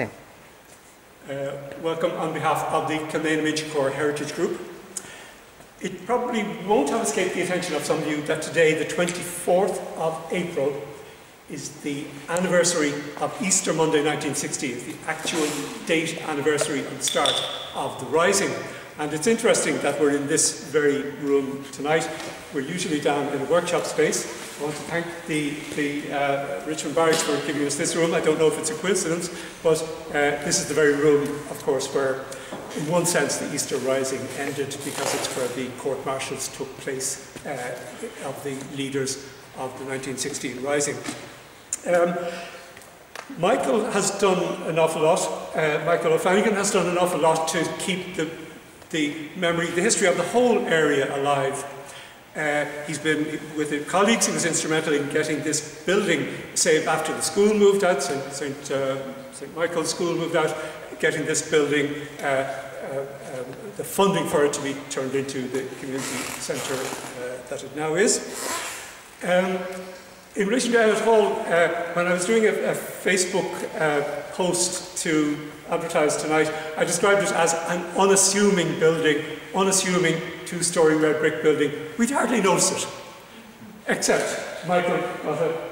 now. Welcome on behalf of the Kilmainham Inchicore Heritage Group. It probably won't have escaped the attention of some of you that today, the 24th of April, is the anniversary of Easter Monday 1960. It's the actual date anniversary of the start of the Rising. And it's interesting that we're in this very room tonight. We're usually down in a workshop space. I want to thank the Richmond Barracks for giving us this room. I don't know if it's a coincidence, but this is the very room, of course, where, in one sense, the Easter Rising ended, because it's where the court-martials took place of the leaders of the 1916 Rising. Michael has done an awful lot. Michael O'Flanagan has done an awful lot to keep the memory, the history of the whole area alive. He's been with his colleagues. He was instrumental in getting this building saved after the school moved out, St. Michael's School moved out, getting this building, the funding for it to be turned into the community centre that it now is. In relation to Emmet Hall, when I was doing a Facebook post to advertise tonight, I described it as an unassuming building, unassuming two-storey red brick building. We'd hardly notice it, except Michael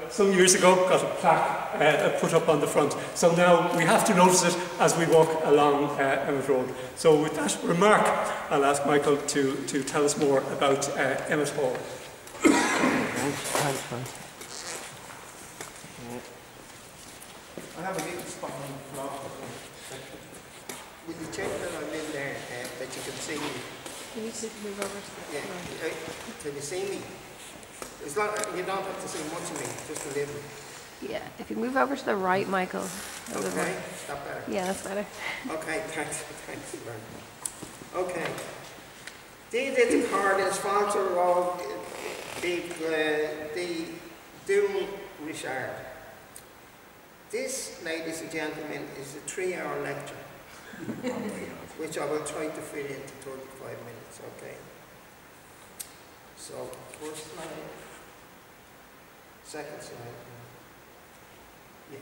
some years ago got a plaque put up on the front. So now we have to notice it as we walk along Emmet Road. So with that remark, I'll ask Michael to tell us more about Emmet Hall. Thanks. I have a little spot on the floor. Will you check that I'm in there, that you can see me? Can you just move over to the right? Can you see me? It's not, you don't have to see much of me, just a little. Yeah, if you move over to the right, Michael. Okay, is that better? Yeah, that's better. Okay, thanks. Okay. These are the corridors, sponsor of the Doom Richard. This, ladies and gentlemen, is a 3-hour lecture, which I will try to fit into 35 minutes, okay? So, first slide, second slide. Yes.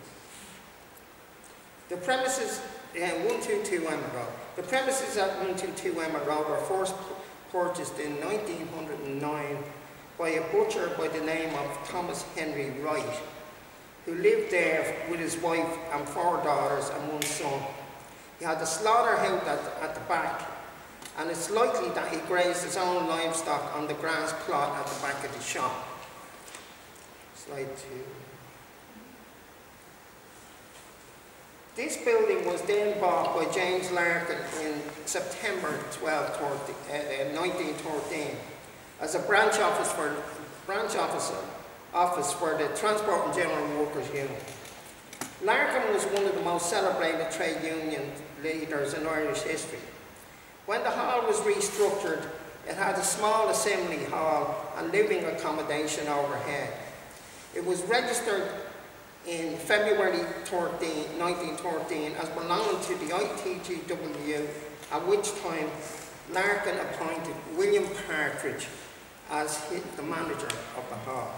The premises, 122 Emmet Road. The premises at 122 Emmet Road were first purchased in 1909 by a butcher by the name of Thomas Henry Wright, who lived there with his wife and 4 daughters and 1 son. He had a slaughterhouse at the back, and it's likely that he grazed his own livestock on the grass plot at the back of the shop. Slide 2. This building was then bought by James Larkin in September 1913 as a branch office for the Transport and General Workers Union. Larkin was one of the most celebrated trade union leaders in Irish history. When the hall was restructured, it had a small assembly hall and living accommodation overhead. It was registered in February 1913 as belonging to the ITGW, at which time Larkin appointed William Partridge as the manager of the hall.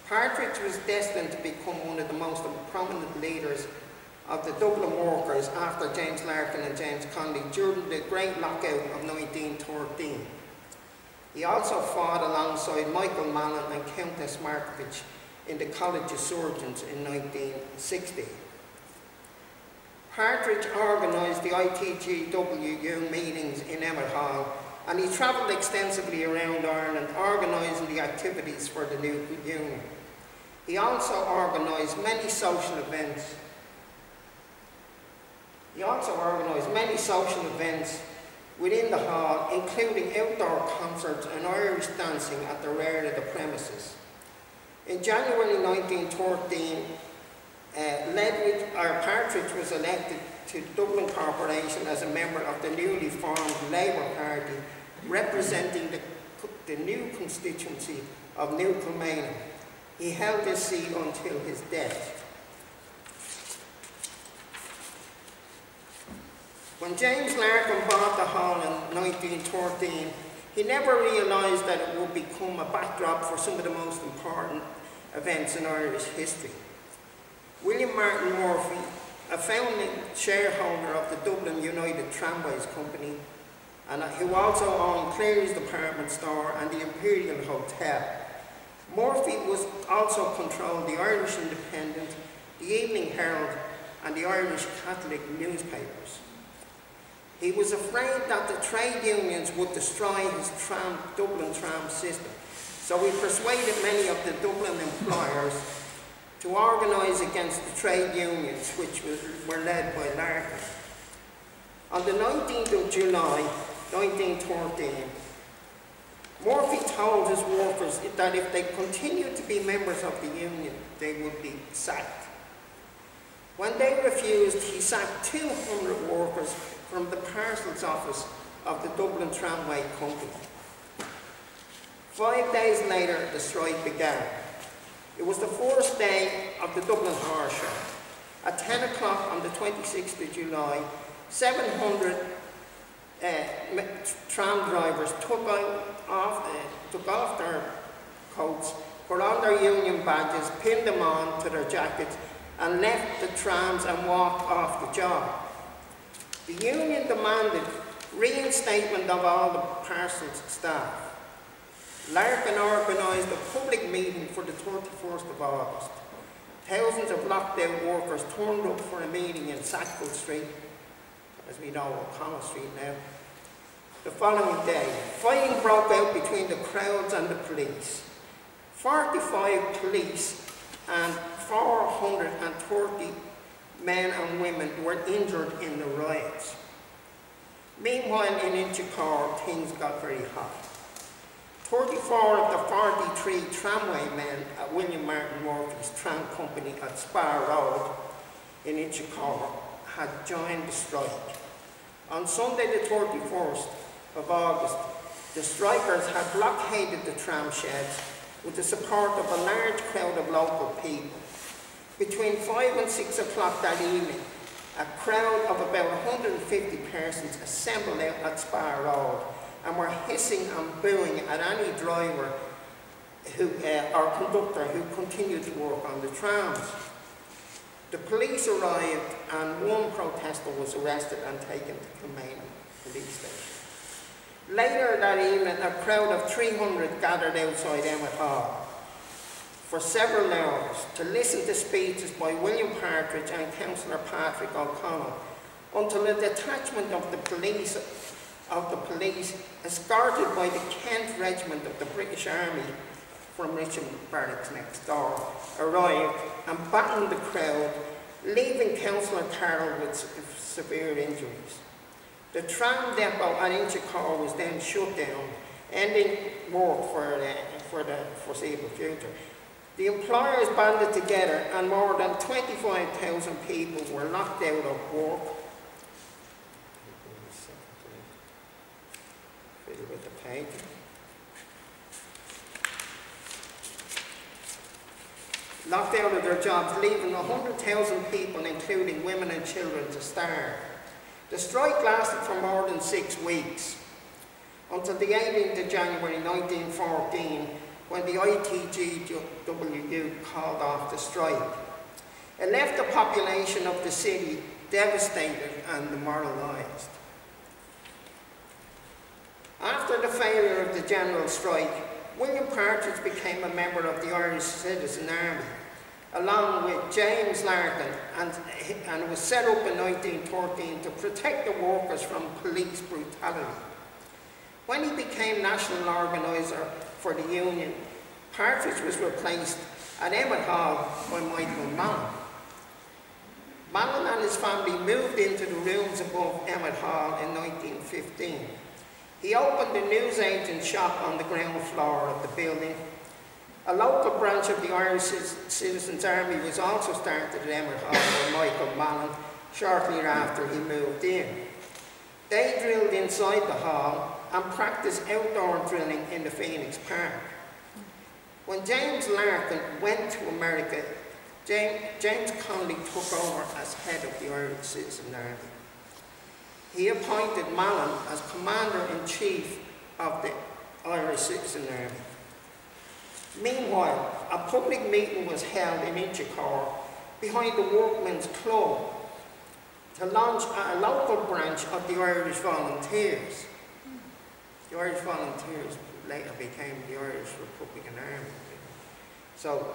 Partridge was destined to become one of the most prominent leaders of the Dublin workers after James Larkin and James Connolly during the Great Lockout of 1913. He also fought alongside Michael Mallon and Countess Markovich in the College of Surgeons in 1960. Partridge organised the ITGW meetings in Emmet Hall, and he travelled extensively around Ireland organising the activities for the new union. He also organised many social events. Within the hall, including outdoor concerts and Irish dancing at the rear of the premises. In January 1913, Partridge was elected to Dublin Corporation as a member of the newly formed Labour Party, representing the new constituency of New Kilmainham. He held this seat until his death. When James Larkin bought the hall in 1913, he never realised that it would become a backdrop for some of the most important events in Irish history. William Martin Murphy, a founding shareholder of the Dublin United Tramways Company, and who also owned Clary's Department Store and the Imperial Hotel. Murphy was also controlled the Irish Independent, the Evening Herald, and the Irish Catholic newspapers. He was afraid that the trade unions would destroy his Dublin tram system, so he persuaded many of the Dublin employers to organise against the trade unions, which were led by Larkin. On the 19th of July, 1913, Murphy told his workers that if they continued to be members of the union, they would be sacked. When they refused, he sacked 200 workers from the parcels office of the Dublin Tramway Company. 5 days later, the strike began. It was the first day of the Dublin Horse Show. At 10 o'clock on the 26th of July, 700 tram drivers took off their coats, put on their union badges, pinned them on to their jackets, and left the trams and walked off the job. The union demanded reinstatement of all the parcels staff. Larkin organised a public meeting for the 31st of August. Thousands of locked-out workers turned up for a meeting in Sackville Street, as we know, O'Connell Street now. The following day, fighting broke out between the crowds and the police. 45 police and 430 men and women were injured in the riots. Meanwhile, in Inchicore, things got very hot. 34 of the 43 tramway men at William Martin Murphy's tram company at Spa Road in Inchicore had joined the strike. On Sunday the 31st of August, the strikers had blockaded the tram sheds with the support of a large crowd of local people. Between 5 and 6 o'clock that evening, a crowd of about 150 persons assembled out at Spa Road and were hissing and booing at any driver or conductor who continued to work on the trams. The police arrived and one protester was arrested and taken to Kilmainham police station. Later that evening, a crowd of 300 gathered outside Emmet Hall for several hours to listen to speeches by William Partridge and Councillor Patrick O'Connell until a detachment of the police, escorted by the Kent Regiment of the British Army from Richmond Barracks next door, arrived and battened the crowd, leaving Councillor Carroll with severe injuries. The tram depot at Inchicore was then shut down, ending work for the foreseeable future. The employers banded together and more than 25,000 people were locked out of work. Fiddle with the paint. Locked out of their jobs, leaving 100,000 people, including women and children, to starve. The strike lasted for more than 6 weeks, until the 18th of January 1914, when the ITGW called off the strike. It left the population of the city devastated and demoralised. After the failure of the general strike, William Partridge became a member of the Irish Citizen Army, along with James Larkin, and it was set up in 1913 to protect the workers from police brutality. When he became national organiser for the union, Partridge was replaced at Emmet Hall by Michael Mallon. Mallon and his family moved into the rooms above Emmet Hall in 1915. He opened a newsagent shop on the ground floor of the building. A local branch of the Irish Citizens Army was also started at Emmet Hall by Michael Mallon shortly after he moved in. They drilled inside the hall and practiced outdoor drilling in the Phoenix Park. When James Larkin went to America, James Connolly took over as head of the Irish Citizen Army. He appointed Mallon as Commander-in-Chief of the Irish Citizen Army. Meanwhile, a public meeting was held in Inchicore behind the Workmen's Club to launch a local branch of the Irish Volunteers. The Irish Volunteers later became the Irish Republican Army. So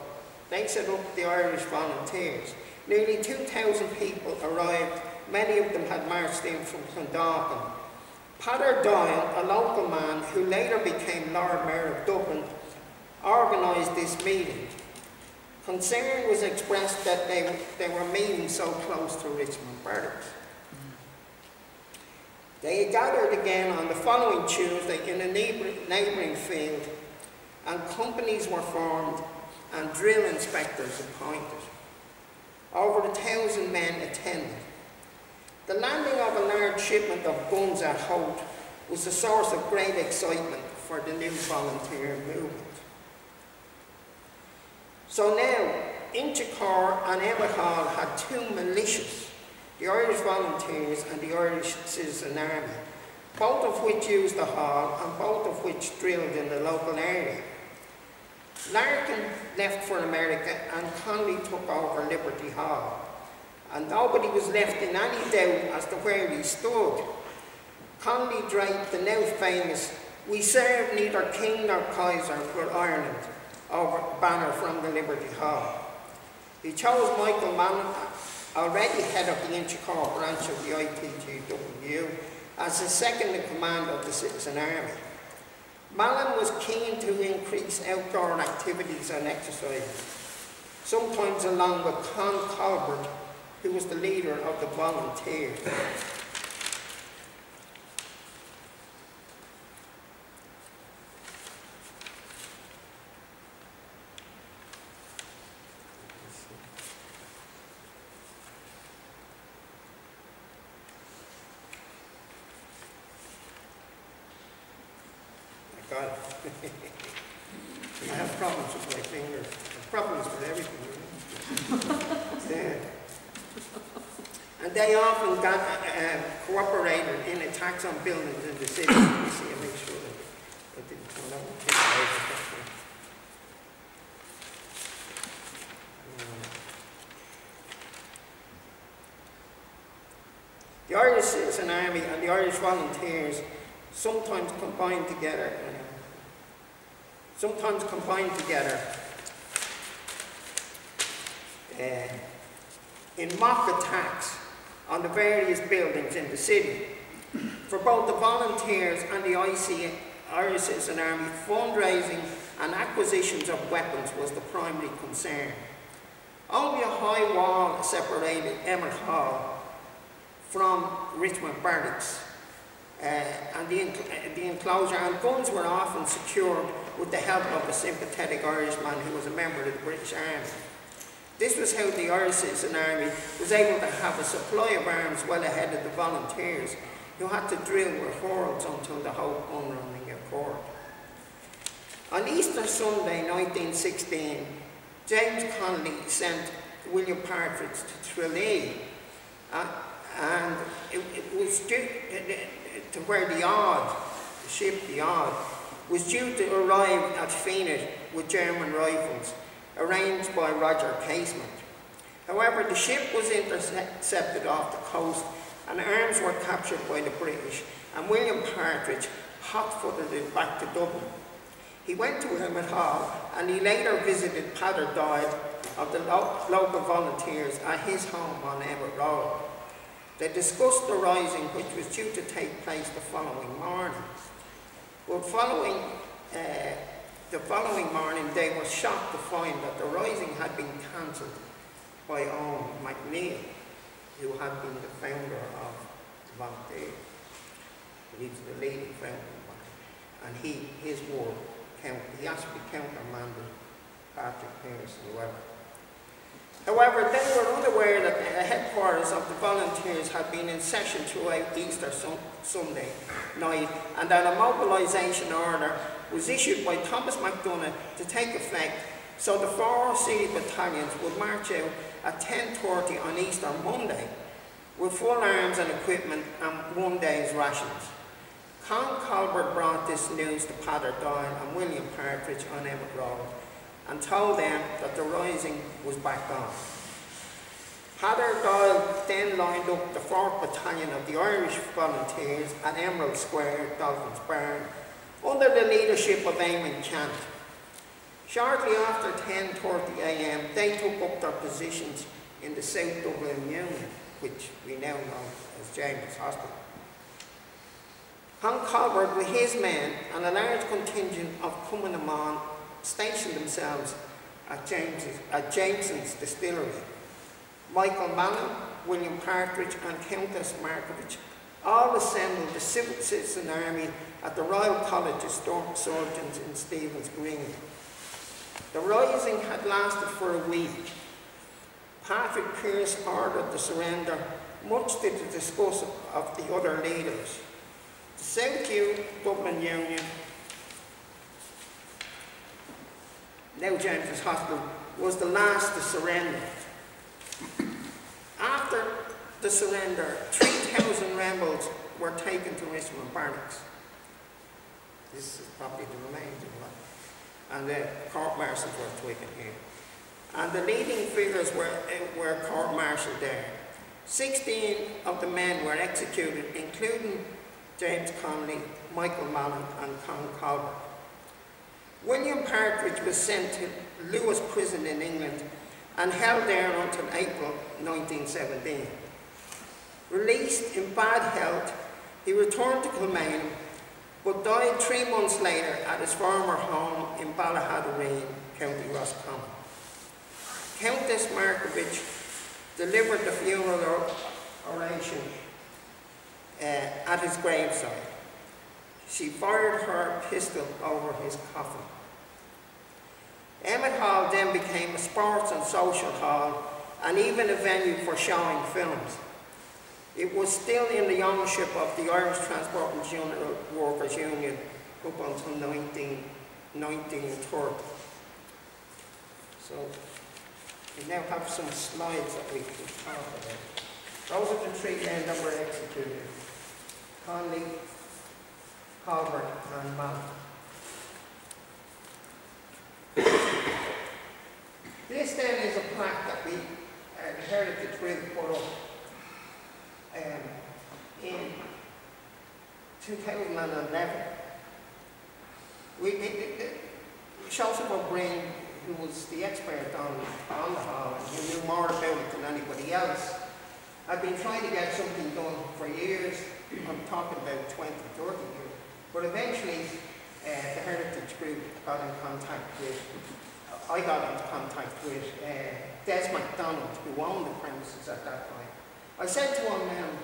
they set up the Irish Volunteers. Nearly 2,000 people arrived. Many of them had marched in from Clondalkin. Peadar Doyle, a local man who later became Lord Mayor of Dublin, organised this meeting. Concern was expressed that they were meeting so close to Richmond Barracks. They gathered again on the following Tuesday in a neighbouring field, and companies were formed and drill inspectors appointed. Over 1,000 men attended. The landing of a large shipment of guns at Holt was a source of great excitement for the new volunteer movement. So now, Inchicore and Emmet Hall had two militias, the Irish Volunteers and the Irish Citizen Army, both of which used the hall and both of which drilled in the local area. Larkin left for America and Connolly took over Liberty Hall, and nobody was left in any doubt as to where he stood. Connolly draped the now famous "We serve neither king nor Kaiser but Ireland" over banner from the Liberty Hall. He chose Michael Mallon, already head of the Inchicore branch of the ITGW, as his second in command of the Citizen Army. Mallon was keen to increase outdoor activities and exercises, sometimes along with Con Colbert, who was the leader of the volunteers. I got it. I have problems with my fingers. I have problems with everything. Yeah. And they often cooperated in attacks on buildings in the city. You see, I make sure that I didn't turn out and take it out. The Irish Citizen Army and the Irish Volunteers sometimes combined together. In mock attacks on the various buildings in the city. For both the volunteers and the Irish Citizen Army, fundraising and acquisitions of weapons was the primary concern. Only a high wall separated Emmet Hall from Richmond Barracks and the enclosure, and guns were often secured with the help of a sympathetic Irishman who was a member of the British Army. This was how the Irish Citizen Army was able to have a supply of arms well ahead of the volunteers, who had to drill with hordes until the whole gun running occurred. On Easter Sunday 1916, James Connolly sent William Partridge to Tralee, and it was due to where the ship was due to arrive at Fenit with German rifles, arranged by Roger Casement. However, the ship was intercepted off the coast and arms were captured by the British, and William Partridge hot-footed it back to Dublin. He went to Emmet Hall and he later visited Peadar Doyle of the local volunteers at his home on Emmet Road. They discussed the rising, which was due to take place the following morning. But the following morning, they were shocked to find that the rising had been cancelled by Owen McNeill, who had been the founder of the Volunteers. He was the leading founder, and his word he actually countermanded Patrick Pearson, However, they were unaware that the headquarters of the volunteers had been in session throughout Easter Sunday night, and that a mobilisation order was issued by Thomas MacDonagh to take effect, so the 4 city battalions would march out at 10:30 on Easter Monday with full arms and equipment and 1 day's rations. Con Colbert brought this news to Peadar Doyle and William Partridge on Emmet Road and told them that the rising was back on. Hather Doyle then lined up the 4th Battalion of the Irish Volunteers at Emerald Square, Dolphin's Barn, under the leadership of Eamon Chant. Shortly after 10:30 a.m, they took up their positions in the South Dublin Union, which we now know as James Hospital. Con Colbert, with his men and a large contingent of Cumann stationed themselves at Jameson's distillery. Michael Mallon, William Partridge and Countess Markovich all assembled the civil citizen army at the Royal College of Surgeons in Stephen's Green. The rising had lasted for a week. Patrick Pearse ordered the surrender, much to the disgust of the other leaders. The South Dublin Union, now James's Hospital, was the last to surrender. After the surrender, 3,000 rebels were taken to Richmond Barracks. This is probably the remains of that. And the court-martials were taken here. And the leading figures were court-martialed there. 16 of the men were executed, including James Connolly, Michael Mallon and Con Colbert. William Partridge was sent to Lewis Prison in England and held there until April 1917. Released in bad health, he returned to Kilmainham, but died 3 months later at his former home in Ballahaddereen, County Roscommon. Countess Markovich delivered the funeral oration at his graveside. She fired her pistol over his coffin. Emmet Hall then became a sports and social hall and even a venue for showing films. It was still in the ownership of the Irish Transport and General Workers Union up until 1930. So we now have some slides that we can talk about. Those are the 3 men that were executed: Connolly, Colbert and Mallon. This then is a plaque that we the Heritage Group put up in 2011. Joseph O'Brien, who was the expert on the hall and who knew more about it than anybody else, I've been trying to get something done for years. I'm talking about 20, 30 years. But eventually, the Heritage Group got in contact with, I got into contact with Des MacDonald, who owned the premises at that time. I said to him,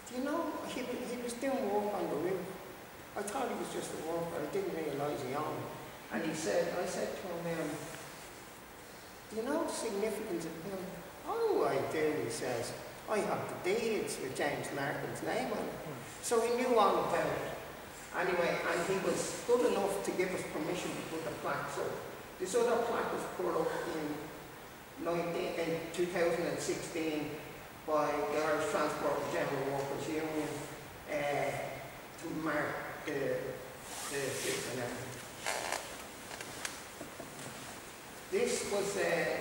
do you know, he was doing work on the roof. I thought he was just a worker, I didn't realise he owned it. And I said to him, do you know the significance of the building? Oh, I do, he says. I have the deeds with James Larkin's name on it. So he knew all about it. Anyway, and he was good enough to give us permission to put the plaque. So this other plaque was put up in 2016 by the Irish Transport and General Workers Union to mark the 6th and everything.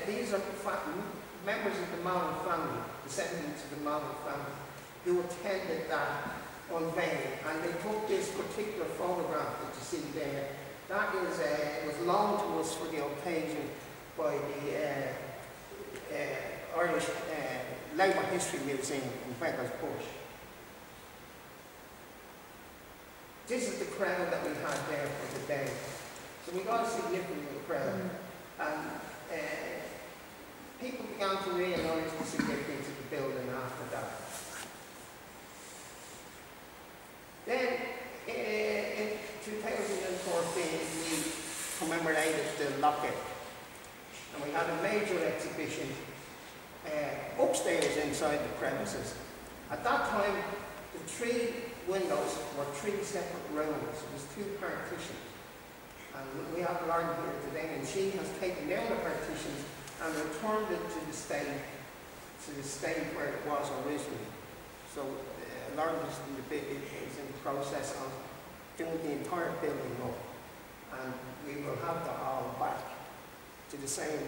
These are members of the Mallon family, descendants of the Mallon family, who attended that unveiling, and they took this particular photograph that you see there. That is, it was loaned to us for the occasion by the Irish Labour History Museum in Beggars Bush. This is the crowd that we had there for the day. So we got a significant crowd. And people began to realise the significance of the building after that. Then, in 2014, we commemorated the lockout. And we had a major exhibition upstairs inside the premises. At that time, the 3 windows were 3 separate rooms. It was 2 partitions. And we have Lauren here today, and she has taken down the partitions and returned it to the state where it was originally. So Lauren is in the process of doing the entire building up, and we will have the hall back to the same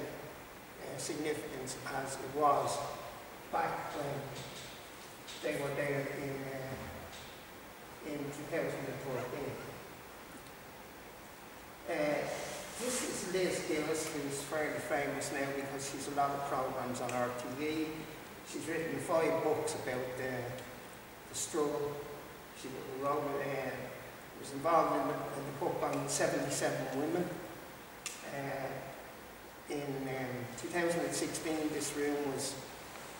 significance as it was back when they were there in 2014. This is Liz Gillis, who's fairly famous now because she's a lot of programs on RTE. She's written 5 books about the struggle. She wrote, was involved in the book on 77 women. In 2016, this room was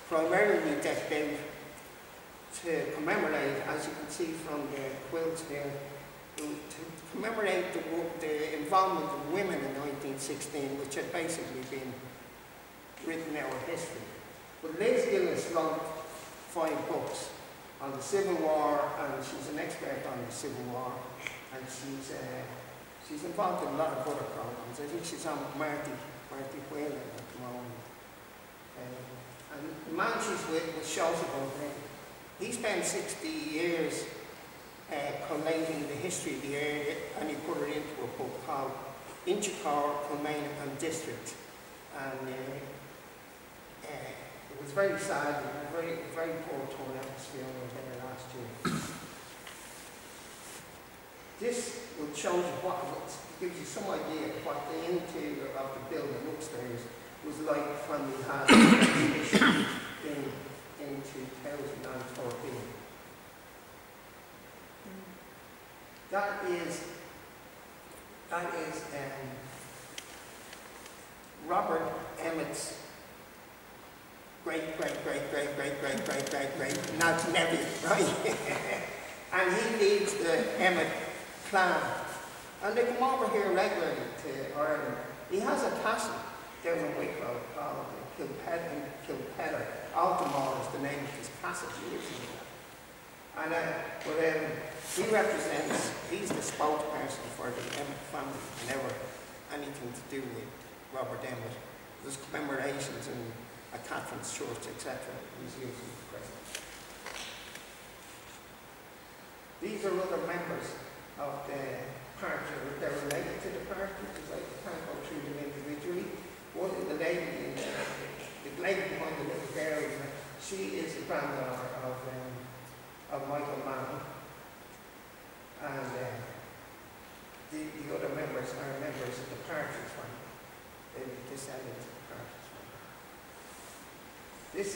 primarily decked out to commemorate, as you can see from the quilts here, to commemorate the involvement of women in 1916, which had basically been written out of history. But Liz Gillis wrote 5 books on the Civil War, and she's an expert on the Civil War, and she's involved in a lot of other programs. I think she's on Marty Whalen at the moment. And the man she's with was Joseph O'Brien. He spent 60 years collating the history of the area, and he put it into a book called Inchicore, Kilmainham and District. And it was very sad, it was very, very poor tone atmosphere over there last year. This will show you gives you some idea of what the interior of the building upstairs was like when we had the exhibition in 2014. That is Robert Emmet's great, not nephew, right? And he leads the Emmet clan. And they come over here regularly to Ireland. He has a castle down in Wicklow called Kilpetter. Altamore is the name of his castle he lives in. And he represents, he's the spokesperson for the Emmet family, never anything to do with Robert Emmet. There's commemorations in a Catherine's Church, etc. He's usually present. These are other members of the party. They're related to the party, because I can't go through them individually. One is the lady in the lady behind the little girl. She is the granddaughter of Michael Mann. And the other members are members of the party family. They were descendants of the party family. This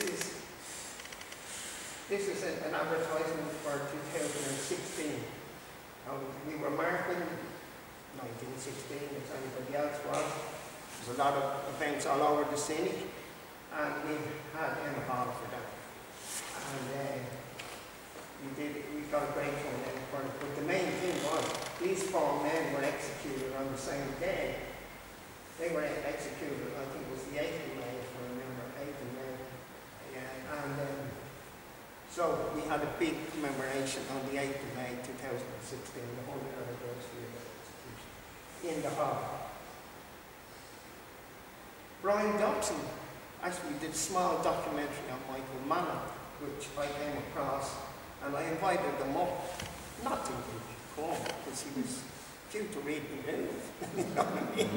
is an advertisement for 2016. We were marking 1916 as anybody else was. There's a lot of events all over the city, and we had Emma Hall for that. And we got a great one then for it. But the main thing was, these 4 men were executed on the same day. They were executed, I think it was the 8th of May, if I remember, 8th of May. Yeah, and so we had a big commemoration on the 8th of May 2016, the 100th anniversary of the execution, in the hall. Brian Dobson actually did a small documentary on Michael Mann, which I came across, and I invited them up, not thinking he'd come, because he was due to read the news, you know what I mean?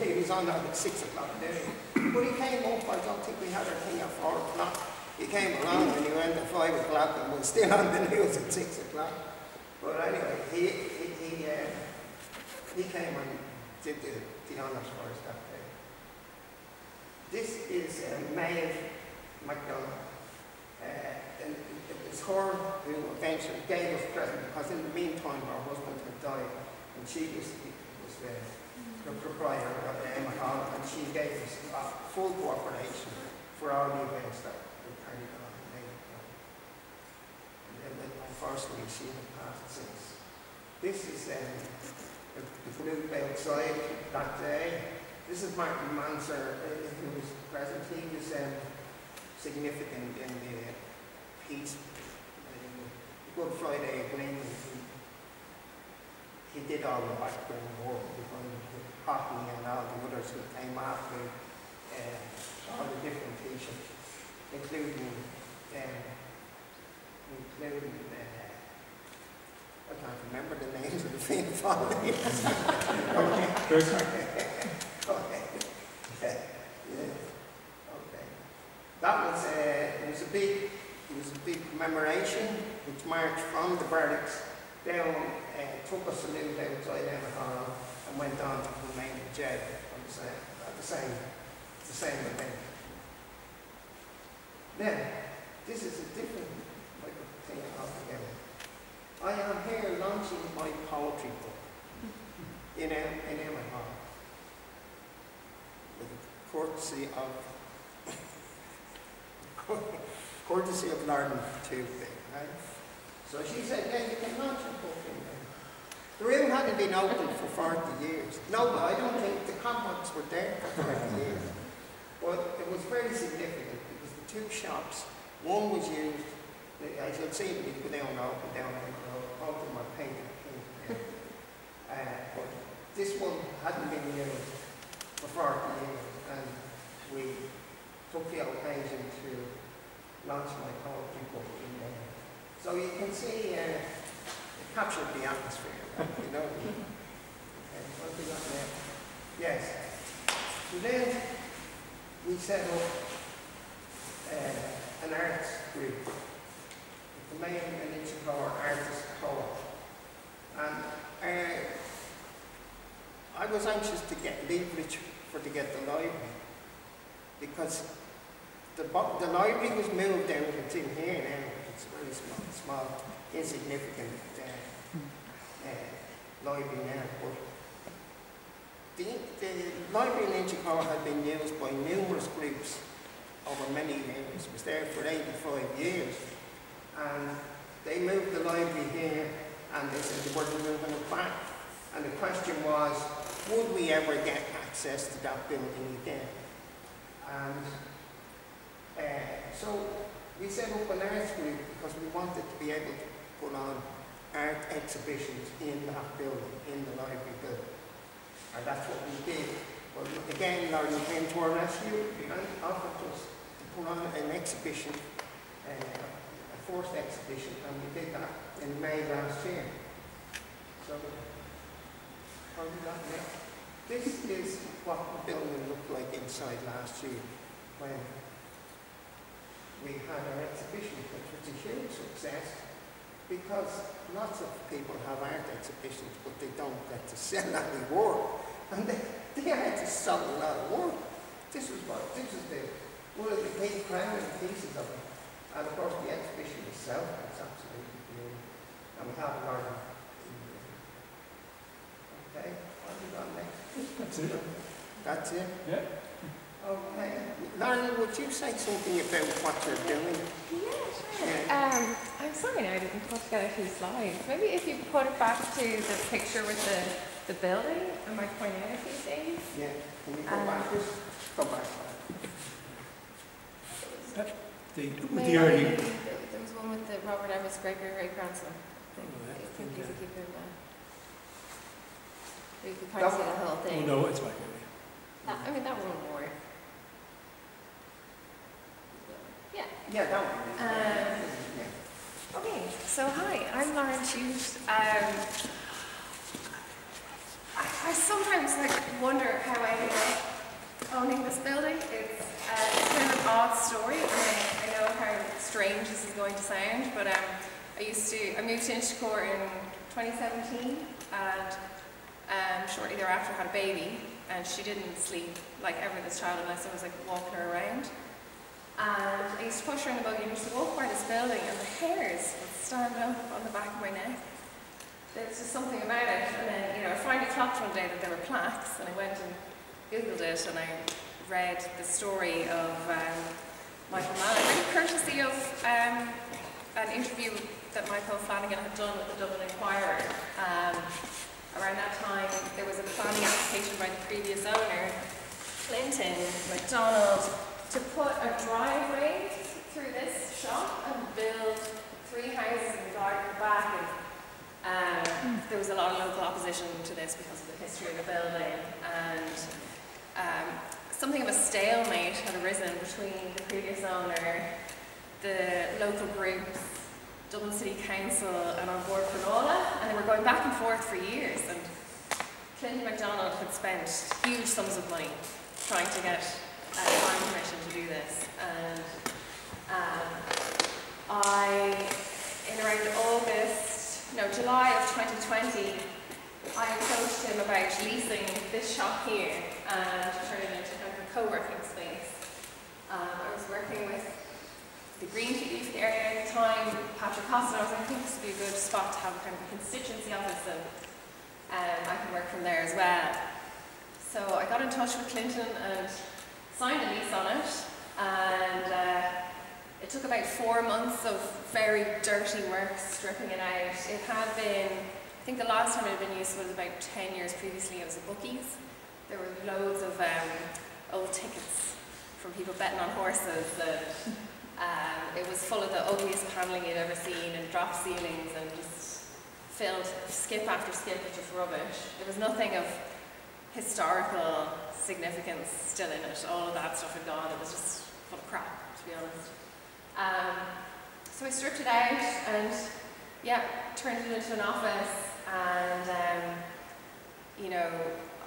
He was on at 6 o'clock there. But he came up, I don't think we had our thing at 4 o'clock. He came along and he went at 5 o'clock and was still on the news at 6 o'clock. But anyway, he came and did the honours for us that day. This is Maeve MacDonald. And it was her who eventually gave us a present, because in the meantime her husband had died, and she was the proprietor of the Emma Hall, and she gave us full cooperation for all the events that we carried on. And unfortunately she had passed since. This is the group outside that day. This is Martin Manser, who was present. He was significant in the peace, Good Friday Agreement. He did all the background work behind Hockney and all the others who came after, all the different Taoiseachs, including I can't remember the names of the Fianna Fáil. Okay. Yeah. Okay. That was big commemoration which marched from the barracks down, took a salute outside Emmet Hall and went on to remain in jail on the same event. Now, this is a different type of thing altogether. I am here launching my poetry book in Emmet Hall with the courtesy of Lauren Tuesday, right? So she said, yeah, you can launch your book in there. The room hadn't been open for 40 years. No, I don't think the compounds were there for 40 years. But it was very significant because the two shops, one was used, I shall see it, you go down and open my painting. But this one hadn't been used for 40 years, and we took the occasion to launch my poetry book in there. So you can see it captured the atmosphere, you know. Okay, what we got now? Yes. So then we set up an arts group, the main initiative artist co-op. And I was anxious to get leverage to get the library, because the library was moved out. It's in here now. It's a very small, insignificant library now. But the library in Inchicore had been used by numerous groups over many years. It was there for 85 years. And they moved the library here, and they said they weren't moving it back. And the question was, would we ever get access to that building again? And so we set up an arts group because we wanted to be able to put on art exhibitions in that building, in the library building. And that's what we did. But again, Lauren came to our rescue and offered us to put on an exhibition, a forced exhibition, and we did that in May last year. So, how did that look? This is what the building looked like inside last year when we had our exhibition, which was a huge success, because lots of people have art exhibitions, but they don't get to sell any work. And the artists sold a lot of work. This is one of the big crowning pieces of it. And of course the exhibition itself is absolutely beautiful. And we have a garden. Okay, what have we got next? That's it. That's it? Yeah. Okay. Lauren, would you say something about what you're doing? Yeah, sure. Yeah. I'm sorry now I didn't put together 2 slides. Maybe if you put it back to the picture with the building, I might point out a few things. Yeah. Can you go back? Just go back. The early. There was one with the Robert Emmet's great grandson. I think you could keep it in there. You could kind of see the whole thing. Oh no, it's back. I mean, that one will work. Yeah. Yeah, that one. Yeah. Okay, so hi, I'm Lauren Hughes. I sometimes wonder how I ended up owning this building. It's kind of an odd story. I know how strange this is going to sound, but I moved to Inchicore in 2017, and shortly thereafter had a baby, and she didn't sleep like ever, this child, unless I was walking her around. And I used to push her in the buggy and used to walk by this building, and the hairs would stand up on the back of my neck. There's just something about it. And then, I finally clocked one day that there were plaques, and I went and Googled it, and I read the story of Michael Mallon, really courtesy of an interview that Michael Flanagan had done with the Dublin Inquirer. Around that time, there was a planning application by the previous owner, Clinton MacDonald, to put a driveway through this shop and build 3 houses and a garden at the back. And there was a lot of local opposition to this because of the history of the building. And something of a stalemate had arisen between the previous owner, the local groups, Dublin City Council, and on board Cronulla, and they were going back and forth for years. And Clinton MacDonald had spent huge sums of money trying to get planning permission to do this, and in around July of 2020, I approached him about leasing this shop here and turn it into kind of a co-working space. I was working with the Greenfield youth area at the time, Patrick Costa. I was like, I think this would be a good spot to have kind of a constituency office, and I can work from there as well. So I got in touch with Clinton and signed a lease on it, and it took about 4 months of very dirty work, stripping it out. It had been, I think the last time it had been used was about 10 years previously. It was a bookies. There were loads of old tickets from people betting on horses. It was full of the ugliest panelling you'd ever seen, and drop ceilings, and just filled skip after skip with just rubbish. There was nothing of historical significance still in it. All of that stuff had gone. It was just full of crap, to be honest. So I stripped it out and, yeah, turned it into an office, and you know,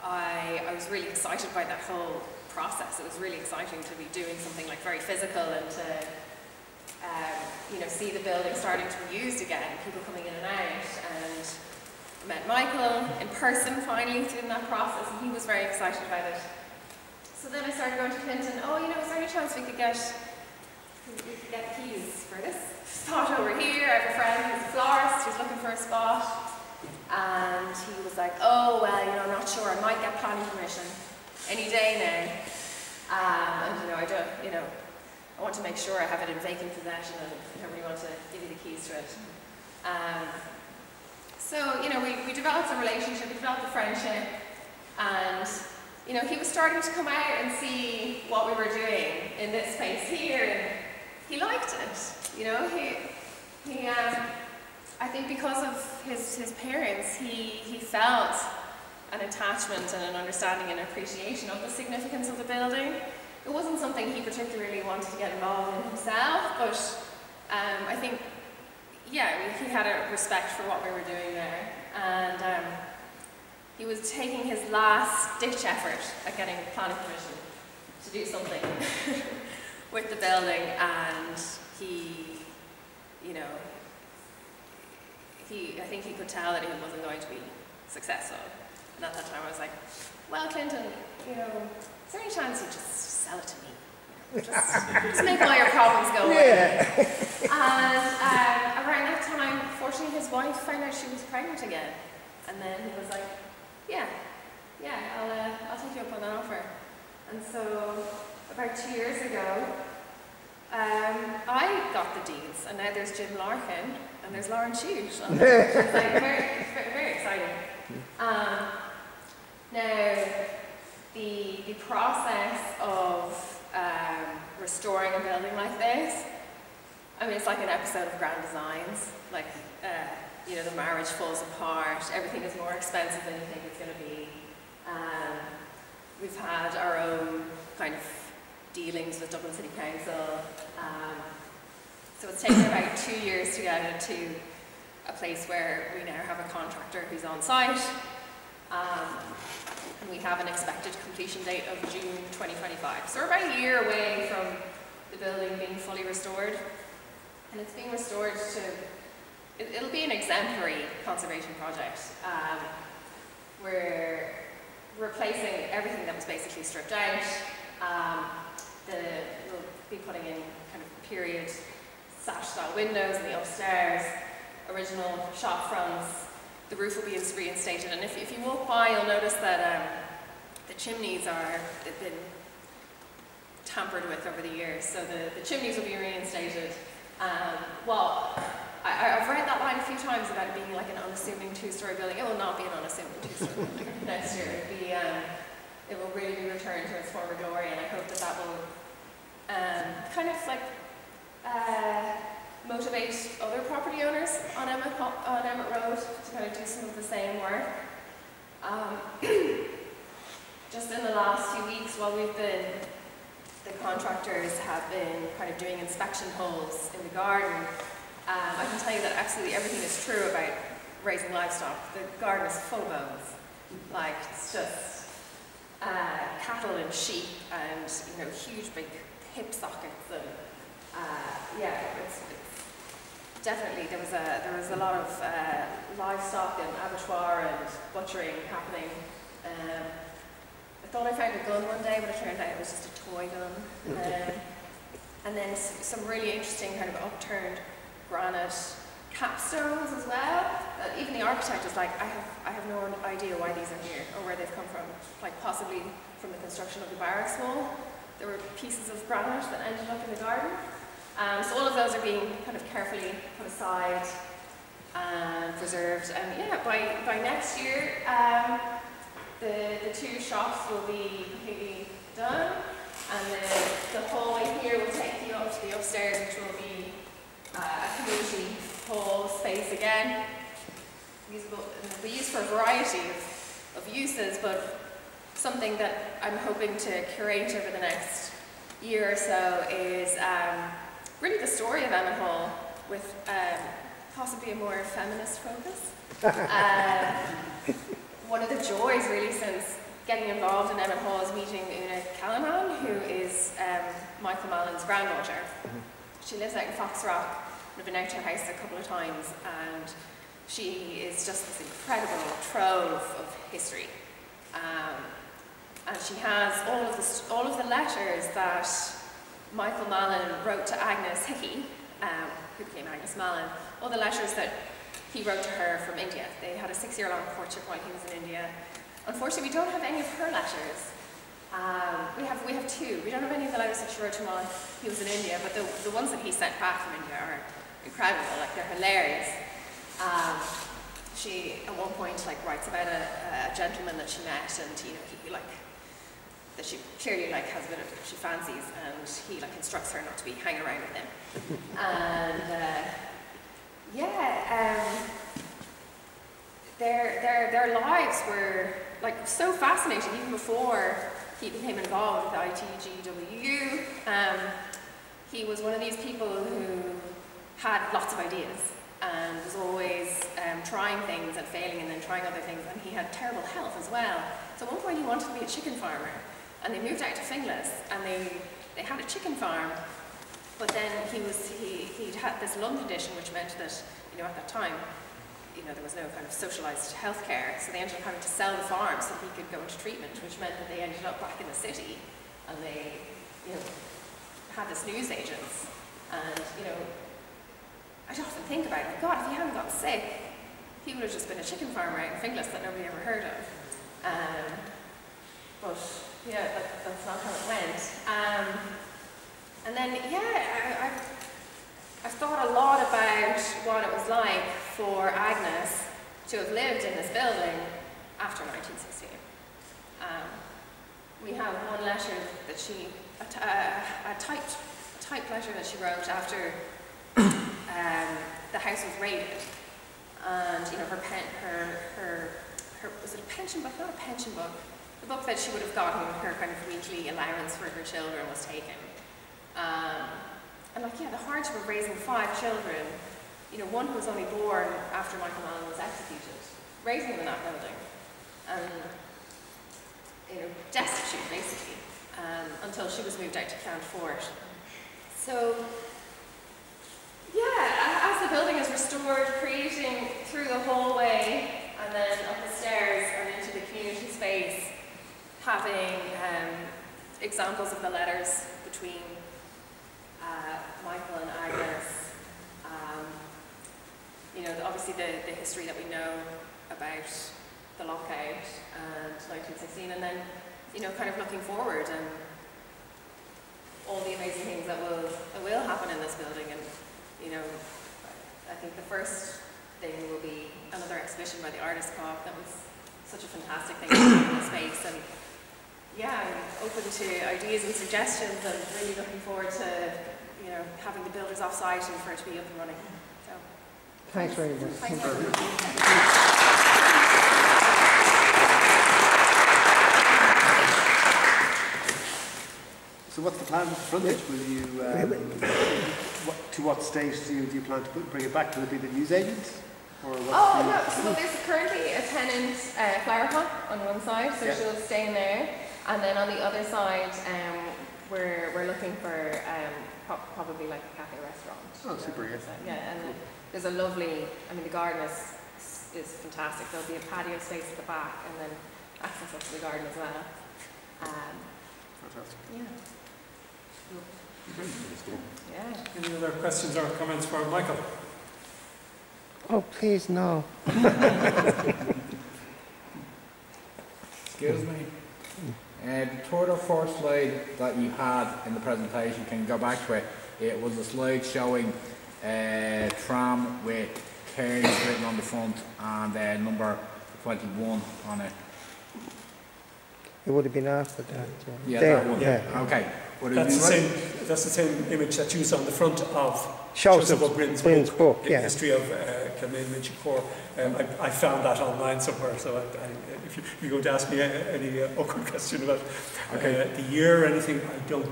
I was really excited by that whole process. It was really exciting to be doing something like very physical, and to you know, see the building starting to be used again, people coming in and out. And I met Michael in person finally through that process, and he was very excited about it. So then I started going to Clinton. Oh, you know, is there any chance we could get the keys for this spot over here? I have a friend who's a florist who's looking for a spot. And he was like, oh, well, you know, I'm not sure, I might get planning permission any day now. And, you know, I want to make sure I have it in vacant possession, and I don't really want to give you the keys to it. So, you know, we developed a relationship, we developed a friendship, and, you know, he was starting to come out and see what we were doing in this space here, and he liked it. You know, I think because of his parents, he felt an attachment and an understanding and appreciation of the significance of the building. It wasn't something he particularly wanted to get involved in himself, but I think, yeah, he had a respect for what we were doing there. And he was taking his last-ditch effort at getting planning permission to do something with the building, and he, you know, I think he could tell that he wasn't going to be successful. And at that time I was like, well, Clinton, you know, is there any chance you just sell it to me? You know, just make all your problems go away. And around that time, fortunately, his wife found out she was pregnant again. And then he was like, yeah, I'll take you up on that offer. And so about 2 years ago, I got the deeds, and now there's Jim Larkin and there's Lauren Chute. It's like very, very exciting. Now, the process of restoring a building like this, I mean, it's like an episode of Grand Designs. Like, you know, the marriage falls apart, everything is more expensive than you think it's going to be. We've had our own kind of dealings with Dublin City Council. So it's taken about 2 years to get it to a place where we now have a contractor who's on site. And we have an expected completion date of June 2025. So we're about a year away from the building being fully restored. And it's being restored to, it'll be an exemplary conservation project. We're replacing everything that was basically stripped out. We'll be putting in kind of period sash-style windows in the upstairs, original shop fronts. The roof will be reinstated, and if you walk by, you'll notice that the chimneys they've been tampered with over the years, so the chimneys will be reinstated. Well, I've read that line a few times about it being like an unassuming two-story building. It will not be an unassuming two-story building next year. It will really be returned to its former glory, and I hope that will kind of like motivate other property owners on Emmet Road to kind of do some of the same work. Just in the last few weeks, while the contractors have been kind of doing inspection holes in the garden, I can tell you that absolutely everything is true about raising livestock. The garden is full of bones. Like, it's just cattle and sheep and, you know, huge big hip sockets, and yeah, definitely there was a lot of livestock and abattoir and butchering happening. I thought I found a gun one day, but it turned out it was just a toy gun. And then some really interesting kind of upturned granite capstones as well. Even the architect was like, I have no idea why these are here or where they've come from. Like possibly from the construction of the barracks wall. There were pieces of granite that ended up in the garden. So all of those are being kind of carefully put aside and preserved. And yeah, by next year, the two shops will be completely done. And the hallway here will take you up to the upstairs, which will be a community hall space again. Usable, it'll be used for a variety of uses, but something that I'm hoping to curate over the next year or so is really the story of Emmet Hall with possibly a more feminist focus. One of the joys really since getting involved in Emmet Hall is meeting Una Callanan, who is Michael Mallon's granddaughter. She lives out in Foxrock. I've been out to her house a couple of times, and she is just this incredible trove of history. And she has all of the letters that Michael Mallon wrote to Agnes Hickey, who became Agnes Mallon, all the letters that he wrote to her from India. They had a 6-year-long courtship while he was in India. Unfortunately, we don't have any of her letters. We have two. We don't have any of the letters that she wrote to him while he was in India, but the ones that he sent back from India are incredible. Like, they're hilarious. She at one point writes about a gentleman that she met, and he that she clearly has a bit of, she fancies, and he instructs her not to be hanging around with him. And their lives were so fascinating even before he became involved with ITGW. He was one of these people who had lots of ideas and was always trying things and failing and then trying other things, and he had terrible health as well. So at one point he wanted to be a chicken farmer, and they moved out to Finglas, and they had a chicken farm, but then he'd had this lung condition, which meant that, at that time, there was no kind of socialised healthcare, so they ended up having to sell the farm so he could go into treatment, which meant that they ended up back in the city, and they, had this newsagents, and, I'd often think about it, God, if he hadn't gotten sick, he would have just been a chicken farmer out in Finglas that nobody ever heard of. But yeah, that's not how it went. And then, I've thought a lot about what it was like for Agnes to have lived in this building after 1916. We have one letter that she, a typed letter that she wrote after the house was raided, and her was it a pension book? Not a pension book. The book that she would have gotten, her kind of weekly allowance for her children, was taken. And the hardship of raising 5 children, one who was only born after Michael Mallon was executed, raising them in that building, destitute basically, until she was moved out to Clonfort. So, as the building is restored, creating through the hallway and then up the stairs and into the community space, having examples of the letters between Michael and Agnes, obviously the history that we know about the lockout and 1916, and then, kind of looking forward and all the amazing things that will happen in this building. And, I think the first thing will be another exhibition by the Artist Co-op. That was such a fantastic thing to have in the space. And I'm open to ideas and suggestions, and really looking forward to, having the builders off-site and for it to be up and running. So, thanks very much. Thank you. So what's the plan with the frontage? Will you, to what stage do you plan to bring it back? Will it be the newsagents? Or So there's currently a tenant flower pot on one side, so she'll stay in there. And then on the other side, we're looking for probably a cafe restaurant. Oh, super, and there's a lovely, I mean the garden is fantastic. There'll be a patio space at the back and then access up to the garden as well. Fantastic. Yeah. Yeah. Any other questions or comments for Michael? Oh, please, no. Excuse me. The third or fourth slide that you had in the presentation, can you go back to it? It was a slide showing tram with Cairns written on the front and number 21 on it. It would have been after that. Yeah, There, that one. yeah. Okay. Would it That's be the right? same. That's the same image that's used on the front of Joseph O'Brien's Bryn's book, The yeah. History of Kilmaine Minchicor. I found that online somewhere, so if you're going to ask me any awkward question about the year or anything, I don't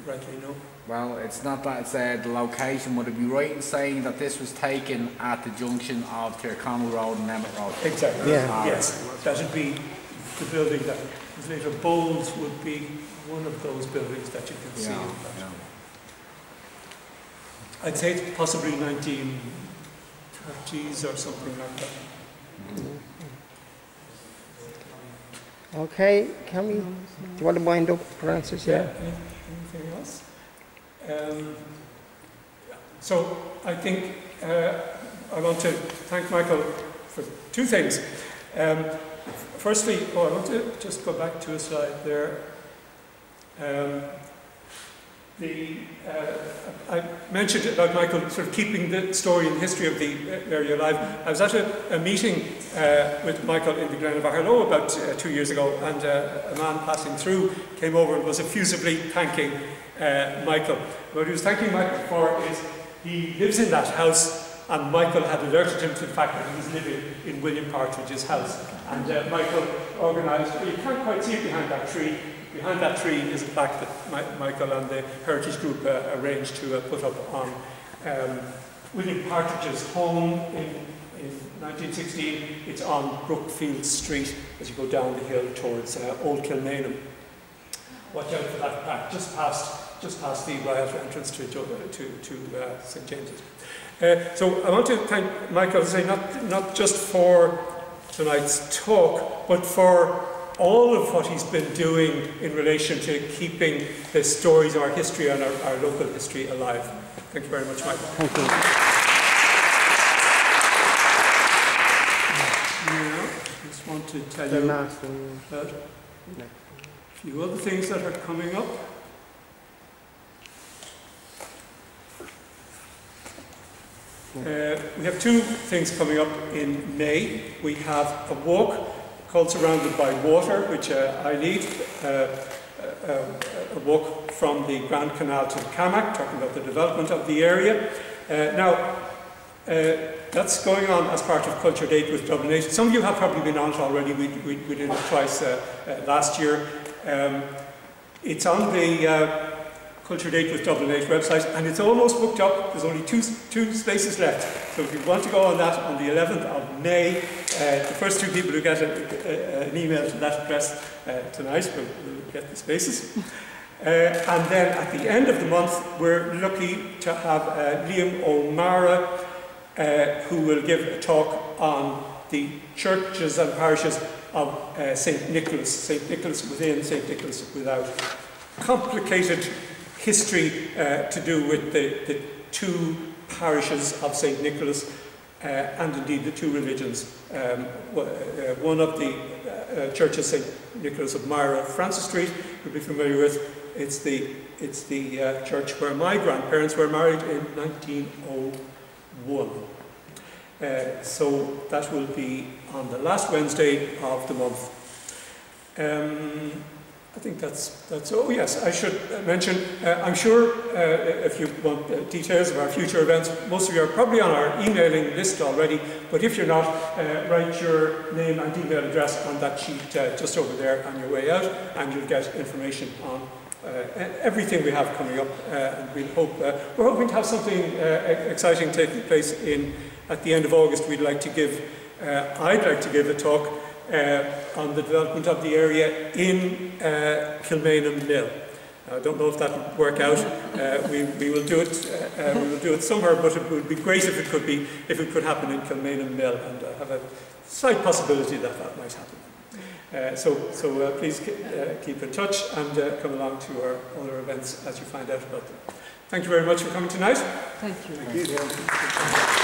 rightly know. Well, it's not that, it's the location. Would it be right in saying that this was taken at the junction of Tyrconnell Road and Emmet Road? Exactly. Yeah. Yes, that would be the building that was later Bowles would be one of those buildings that you can see. In that. Yeah. I'd say it's possibly 1930s or something like that. Okay, can we, do you want to wind up, Francis? Yeah. Anything else? So I think I want to thank Michael for two things. Firstly, I want to just go back to a slide there. I mentioned about Michael sort of keeping the story and history of the area alive. I was at a meeting with Michael in the Glen of Aherlow about 2 years ago, and a man passing through came over and was effusively thanking Michael. What he was thanking Michael for is he lives in that house, and Michael had alerted him to the fact that he was living in William Partridge's house. And Michael organised, you can't quite see it behind that tree. Behind that tree is a plaque that Michael and the Heritage Group arranged to put up on William Partridge's home in 1916. It's on Brookfield Street as you go down the hill towards Old Kilmainham. Watch out for that plaque, just past the riot entrance to St James's. So I want to thank Michael, not just for tonight's talk, but for all of what he's been doing in relation to keeping the stories of our history and our local history alive. Thank you very much, Michael. Thank you. Now, I just want to tell The you last one. about a few other things that are coming up. We have two things coming up in May. We have a walk called Surrounded by Water, which I lead, a walk from the Grand Canal to the Camac, talking about the development of the area. Now, that's going on as part of Culture Date with Dublin 8. Some of you have probably been on it already. We did it twice last year. It's on the Culture Date with Dublin 8 website, and it's almost booked up. There's only two spaces left. So if you want to go on that on the 11th of May, the first two people who get an email to that address tonight will get the spaces. And then at the end of the month, we're lucky to have Liam O'Mara, who will give a talk on the churches and parishes of St Nicholas. St Nicholas within, St Nicholas without. Complicated history to do with the two parishes of St Nicholas and indeed the two religions. One of the churches, St Nicholas of Myra, Francis Street, you'll be familiar with. It's the church where my grandparents were married in 1901. So that will be on the last Wednesday of the month. I think that's. Oh yes, I should mention. I'm sure if you want details of our future events, most of you are probably on our emailing list already. But if you're not, write your name and email address on that sheet just over there on your way out, and you'll get information on everything we have coming up. And we're hoping to have something exciting taking place at the end of August. I'd like to give a talk on the development of the area in Kilmainham Mill. I don't know if that will work out. We will do it. We will do it somewhere, but it would be great if it could happen in Kilmainham Mill, and I have a slight possibility that that might happen. So please keep in touch and come along to our other events as you find out about them. Thank you very much for coming tonight. Thank you. Thank you.